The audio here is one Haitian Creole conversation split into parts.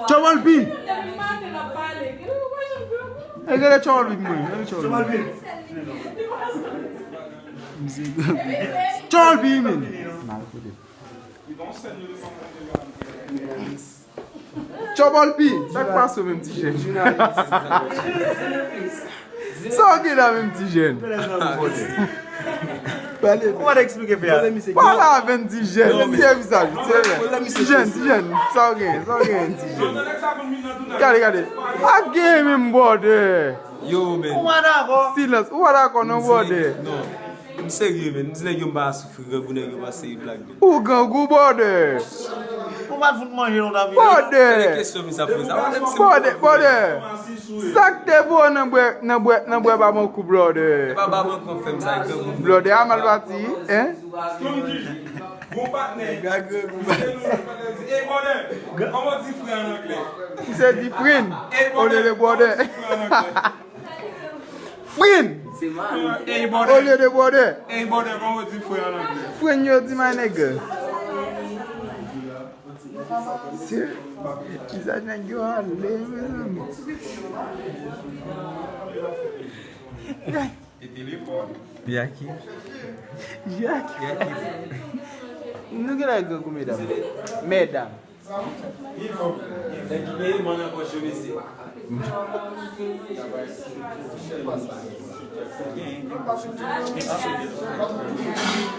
Chobal P. Egele Chobal P. Chobal P. Chobal P men. Chobal P. Ça passe au même petit jeune. Ça qui est la même petit jeune. On va expliquer faire. Parla avec petit jeune. C'est visage. Petit jeune. Ça qui est petit jeune. Regardez. A game même bordé. Yo men. Silence. Ou ala kono bordé. Non. I'm sérieux men. Dis nèg yo mba souffrir gou nèg yo mba say blague. Ou gangou bordé. On va foutre manger dans la vie. Bordé. Question mi sa pose. Bordé. Sak te bo nan bwe ba mon kou bordé. Pas ba mon confirme ça que vous. Bordé a mal bati, hein? Bon partenaire. Eh, bonheur. Comment dit frère en anglais? Il s'est dit friend. On est le bordé. Friend. Eh, On bonheur. est le bordé. Eh, bonheur. Comment dit frère en anglais? Friend yo di my nigga. Sir, kisa nigga hale. Et téléphone. Yaki. Nou gen la gen kou medam. Medam.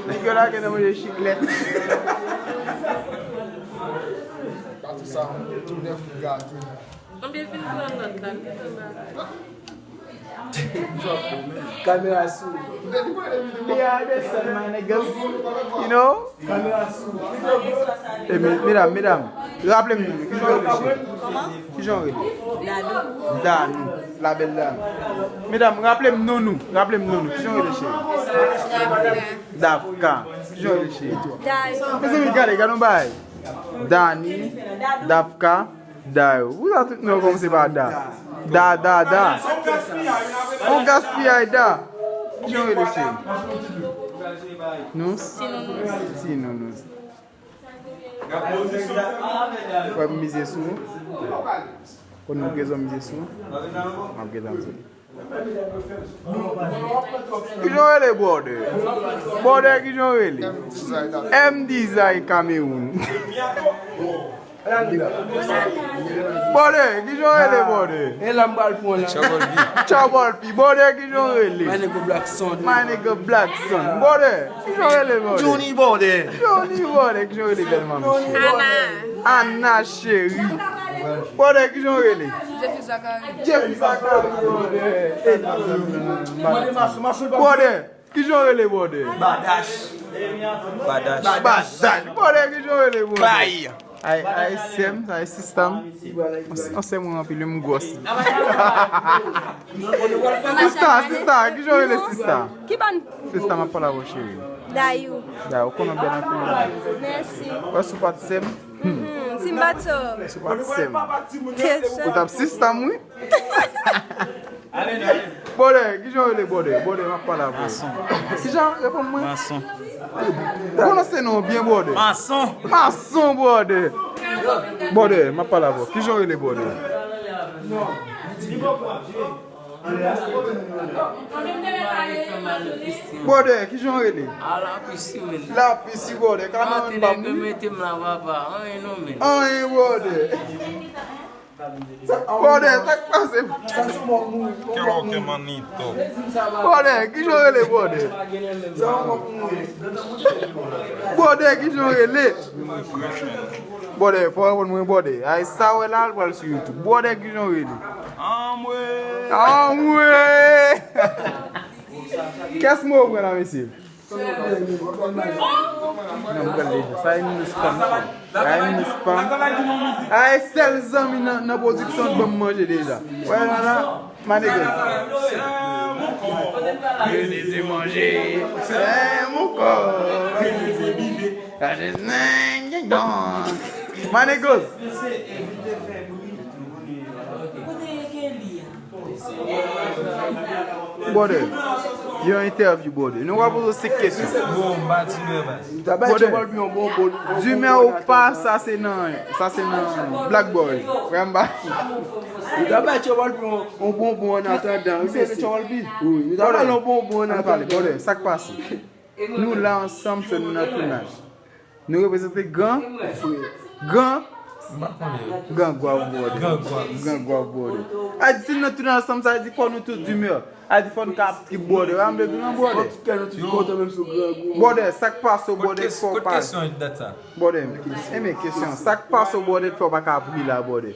Nou gen la gen manje chiclet. Combien de films dans Camera sou. Yeah, that's my niggas. You know? Eh, mesdames, rappelez-moi, qui j'en ai? Dan, la belle dame. Mesdames, rappelez-moi nous, qui j'en ai chez? Dafka, qui j'en ai chez? Regardez, bail. Dani, Dafka, Dayo. Vous avez tout nous commencé par Da. Da. On gaspille Da. Qui j'en ai chez? Nous? Si, nous. Kwa miser sou. Kon nou gezon miser sou. Map gezon sou. Ki jon ele bode? Bode ki jon ele? MD Zay Cameroon. Bode, ki jon ele bode? Elam bal pon la. Chobal P. Bode ki jon ele? My nigga Black Sun. My nigga Black Sun. Bode, ki jon ele bode? Johnny Bode. Johnny bode, ki jon ele belle maman? Anna chérie. Bode ki jon ele? Jeffy Zakari bode. Bode, ki jon ele bode? Badash. Bode ki jon ele bode? Bye. Ay system. On se mwen apil yon mgos. Sister, ki jon ele sister? Qui ban? Sister ma pala vo chérie. Dayu. Da, ou konon ben apil. Merci. Ou sou pat sem? Simbato. Sou pat sem. Ou tap sister mwen? Bode, ki jon ele bode? Bode ma pala vo. Ki jon repon mwen? Maçon. Konon se nou bien bode? Maçon bode. Bode, ma pala vo. Ki jon ele bode? Bode, ki jon ele? La pisi bode. Kanan ba mwen? An bode. Bode, sak pase. Que manito. Bode, ki jon ele bode? Bode, ki jon ele? Bode, fwa yon mwen bode. Ay sa we lal pal su YouTube. Bode, ki jon ele? Amwe. Kes mo gwen a mesi? Nan mwen leje. Sa yon nou spam. Ay sel zami nan produksyon bom manje deja. Wè nan la, manege. Je les ai mangés. C'est mon corps. Manegos. Bode, yon interview bode. Nou wap pozo se kesyon. Bon, ba di me bas. Tabay che bal pi yon bon bol. Du men ou pa, sa se nan Black Boy. Wamba. Tabay che bal pi yon bon an attendant. Se le chawal bi? Oui, tabay yon bon an attendant. Bode, sak pase. Nou la ansam se nou nan tournage. Nou represente Gan. Gan gwav bode. Gan gwav bode. A di si nou tournage ansam sa, a di fò nou tout d'humeur. A di fò nou kap ki bode. Wambe dou nan bode. Bode, sak pase bode fò Kote pa. kesyon data. Bode, eme kesyon. Sak pase bode fò pa kap li la bode.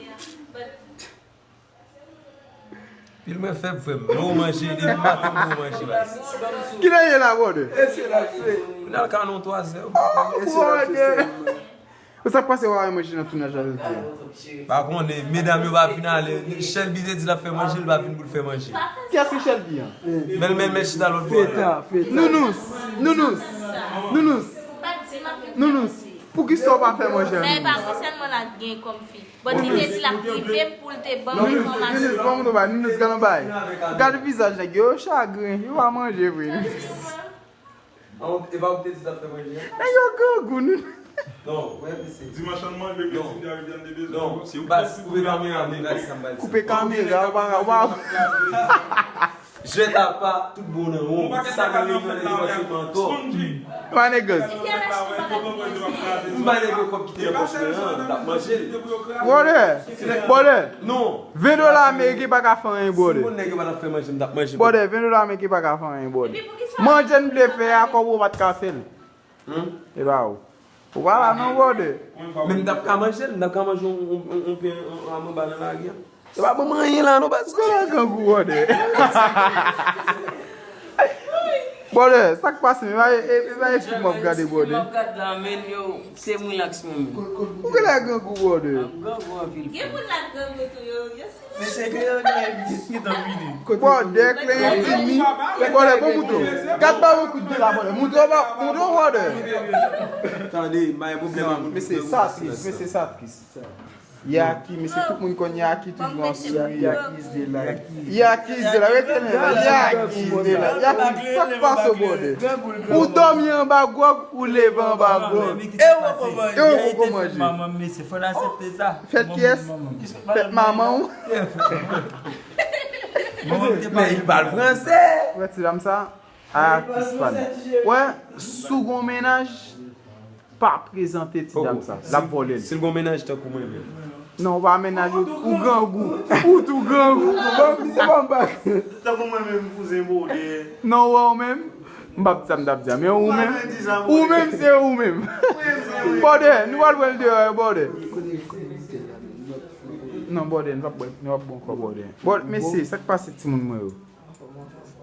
Il me fait pour nous manger, il m'a pour manger bas. Ki nan ye la bode? Dans le canon 3-0. Bode! Ou sak pase wè imagine nan tournage a lè? Par contre, mesdames, il va finir. Michel Bizet, il a fait manger, il va finir pour le faire manger. Ki as Michel bi an? Mais je suis dans l'autre bord. Nounous. Pou ki so pa fè manje? Mais pas seulement la gain comme fille. Bon, il te dit la privée pour te bonne information. Nounous ganon bay. Gade visaj nè yo chagrin. Yo va manje vwe. Il va peut-être il a fait manger. Nè yo gongou nou. Non, ouais, c'est. Dimanche an man, le mesin di arrive an de bezon. Non, si vous passez, vous pouvez ramener là, ça me va. Koupe kamera, waw. Je tape pas tout bon en haut. Ça va venir dans le manteau. Wane gaz. Vous m'avez dit comme quitter la poche, t'as mangé. Bode. Non. $20 Amerike pa ka fè yon bode. Vous n'avez pas fait manger, t'as mangé. Bode, $20 Amerike pa ka fè yon bode. Manje n ble fè a kobo bat ka fè. E ba ou. Wala non bode. Même t'as pas mangé, t'as pas mangé on peut un banane là. C'est pas bon manger là, non, parce que. Kona gangou bode. Bode, sak pase mi, va explique mou gade bode. C'est mon lax mon. Ou ke la gangou bode? Gen pou la gang to yo. Mais c'est que il est vini. Bode, klen fini. Bode, bon mouton. Kat ba wou koute la bode. Mouton bode. Attendez, il y a un problème. Mese Satkis. Yaki, mese tout moun kon Yaki toujou ansou. Yakis de la. Weten la. Yakis de la. Yaki, sak pa so bode. Ou dormi an ba gog, ou leve an ba gog. E ou kon manje. Maman, mais c'est faut l'accepter ça. Fèt ki es? Fèt maman ou? Mais il parle français. Wè ti dam sa? A Kispan. Wè, sou gon menaj, pa prezante ti dam sa. La volen. C'est le bon ménage, t'as compris. Non, va menaj ou gangou. Ou tou gangou. T'as pour moi-même cousin bode. Non wè ou mèm? Mbap dam. Mais ou mèm? Ou mèm se ou mèm. Bode, nou wal wèl de bode. Non, bode, nou wap bon kwa bode. Bode, mese, sak pase ti moun mwen yo.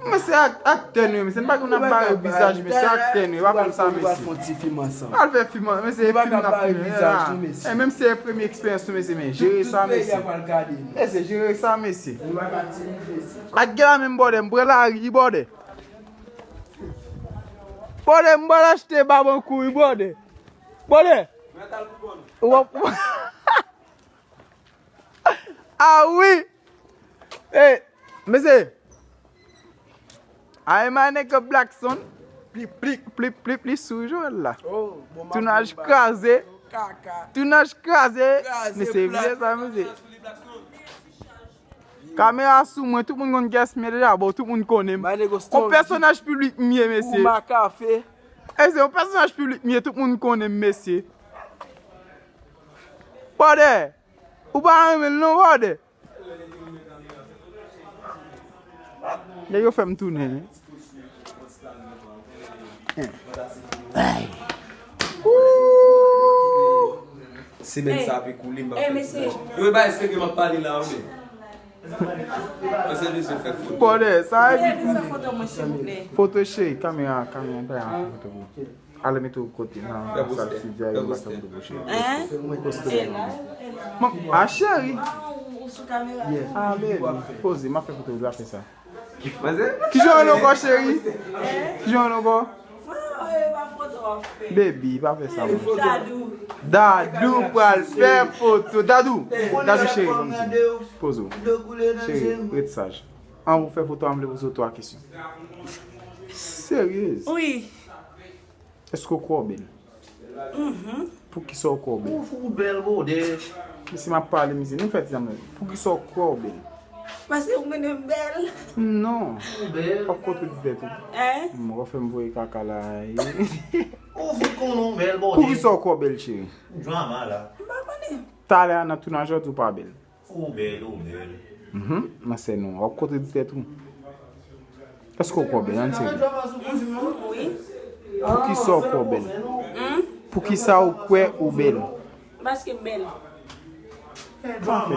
Mese akten yo, mese, npa kon ap bare visaj, mese akten yo, wap kon sa mese. Al fe filman, mese, film na film. E menm se premi eksperyans nou mese men, jere sa mese. Mese, jere sa mese. Ak gen la men bode, mbre la ri bode. Bode, mba l'achete babon kou, bode. Bode. Wap. Ah oui. Eh, mese. A emane ke Black Sun, pli soujou la. Tournage krasé. Tournage krasé. Mese, vile sa mese. Kamera sou mwen, tout moun kon ges mè deja, bo tout moun konem. O personaj publik miye, mese. Ese, o personaj publik miye, tout moun konem, mese. Bode, ou ba anmen nou bode? Ye yo fèm toune. C'est même ça avec couler ma. Je vais pas essayer que m'a parler là ou c'est lui se fait foutre. Bode, sa e Fais une photo moi s'il vous plaît. Photo che, kamera, photo. Ale meto kote nan sal si diya yo bata mdo bouche. A chéri. Ah baby, pose, ma fè fotografe sa. Ki joun nou go chéri? Ki joun nou go? Baby, pa fè sa mwen. Dadou pral fè foto. Dadou chéri, pose ou. Chéri, ret saj. On vous fait photo, on vous pose 3 questions. Sérieuse? Oui. Est-ce que vous croyez belle? Pour qui soit quoi belle? Ou bel bode. Si je parle, nous faisons ça. Pour qui soit quoi belle? Parce que vous m'avez belle. Non. Bel. Pas contre tout. Hein? Je vais faire me caca là. Ou vous konon bel Pour bode. qui soit quoi belle, chérie? Drama la. T'as allé dans tout l'argent ou pas belle? Ou bel, ou bel. Mais c'est non. À côté de tout. Est-ce que vous croyez belle? Oui. Pour qui soit quoi belle? Pour qui ça ou quoi ou belle? Parce que belle. Fais ça.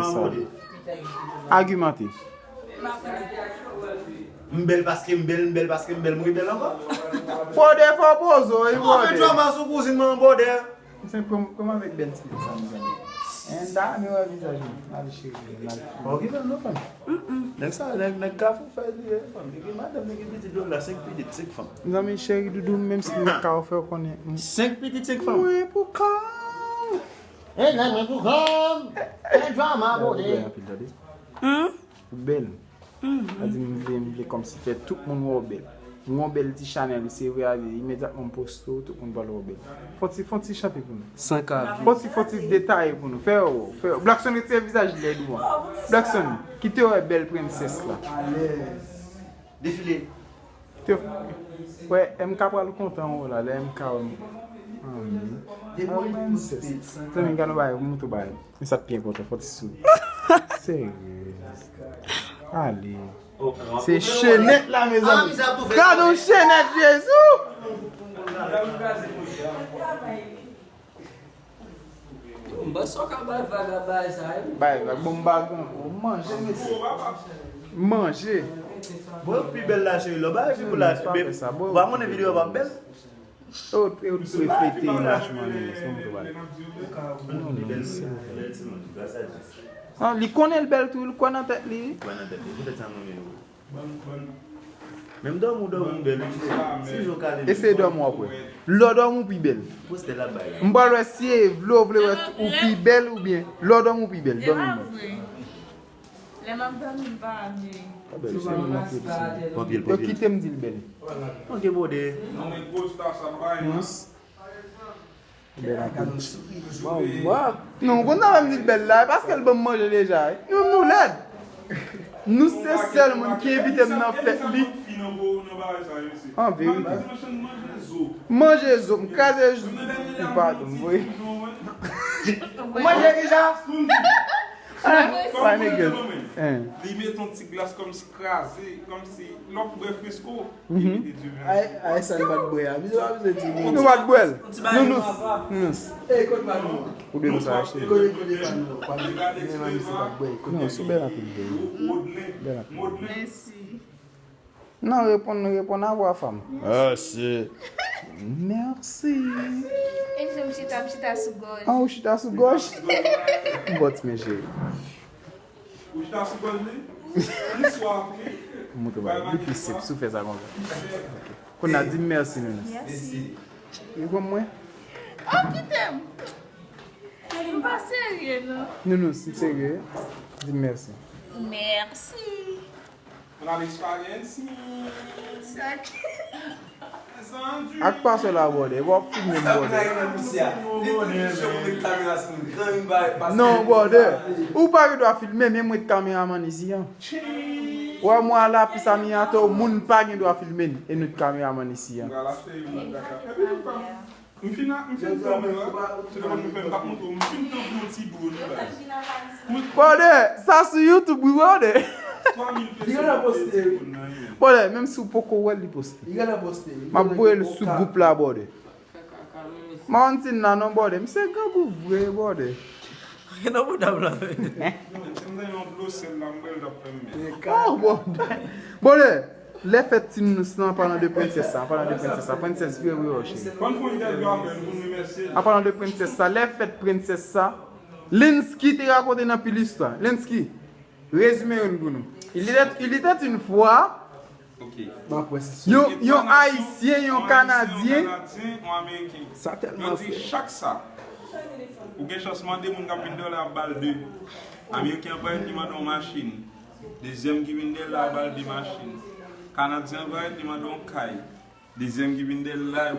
Argumenter. Mbel parce que mbel parce que mbel mou bel encore. Bode, faut poser. On fait drama sous cousine mon bode. C'est comme avec Ben Smith, ça nous amène. Et là, nous avons visage. Allez, chérie. Ok, ben non femme. Nek ça, nek ka fou faire dire femme. Nek madame nek petit dom la 5 petites 5 femmes. Nous avons chérie Doudou, même si nous avons fait qu'on est. 5 petites 5 femmes. Oui, pourquoi? Eh là, mais pour comme. Eh drama bode. Belle. Elle dit, je voulais comme si fait tout le monde belle. Mon belle petit Chanel, c'est vrai, immédiatement posto, tout le monde va le belle. Faut-il chaper pour nous? 5 à Faut-il détailler pour nous? Faire. Blackson était visage de l'aide. Blackson, qui te est belle princesse là? Défilé. Ouais, MK va le content là, le MK. Princesse. Ça me gagne pas, muito bem. Mais ça te pied pour toi, faut-il sous. Sérieux. Allez. C'est chaînette la maison. Regarde une chaînette, Jésus. Bah, só acabar vagabond, ça. Bah, bon bagan. Manger, monsieur. Manger. Bon, plus belle la chérie, là bas, pour la. Va mon vidéo va belle. Oh, tu refléter l'image, non, il connaît le bel tout, il connaît la tête. Même dans mon belle, si je calme. Essaye de moi après. L'odeur ou plus belle. Poste la balle. M'balo si vlo vle ou plus belle ou bien l'odeur ou plus belle. Les mamans dorment pas bien. Yo qui t'aime dit le belle. Ok, bode. Non, mais gros star, ça va. Non, on a même dit belle là parce qu'elle va manger déjà. Nous l'aide. Nous c'est seulement qui évite de nous faire lui. En vérité. Manger zo, m'case pardon, oui. Manger déjà. Pas négueule. Il met ton petit glace comme si crasé, comme si l'autre boit fresco. Aïe, ça ne va pas boire. Nous va boire. Nous. Ou de nous acheter. Non, c'est belle la Merci. Non, répond à voix femme. Merci. Merci. Et je me suis sous gauche. Ah, je suis à sous gauche. Bot, mes chéris. Ou je t'en suis bonne. Une soirée. Depuis c'est sous fait ça comme ça. On a dit merci nous. Merci. Et comme moi. Oh, qui t'aime? Tu pas sérieux, non? Non, c'est sérieux. Dis merci. Merci. On a l'expérience. Ak pas cela bordé, va filmer bordé. Non bordé. Ou pas que doit filmer même moi caméraman ici. Ouais moi là puis ça mi ato moun pas qui doit filmer et notre caméraman ici. Bordé, ça sur YouTube bordé. Bordé, même si vous pouvez voir le poster. Il a posté. Ma boue le sous-groupe là bordé. Ma on tin nan bordé, mais c'est grand pour vrai bordé. Não dá pra ver. Oh bordé. Bordé, les fêtes nous en parlant de princesse, en parlant de princesse, princesse vieux oui chérie. En parlant de princesse, les fêtes princesse ça. Linsky te raconté dans pile histoire. Linsky, résumé pour nous. Il était une fois yon haïtien, yon canadien. Ça tellement fait. Chaque ça. Ou gen chance demander moun k'ap vinn dans la balle 2. Américain pas qui m'a dans machine. Deuxième qui vient de là, il y a des machines. Canadien va être, il m'a donné caille. Deuxième qui vient de là,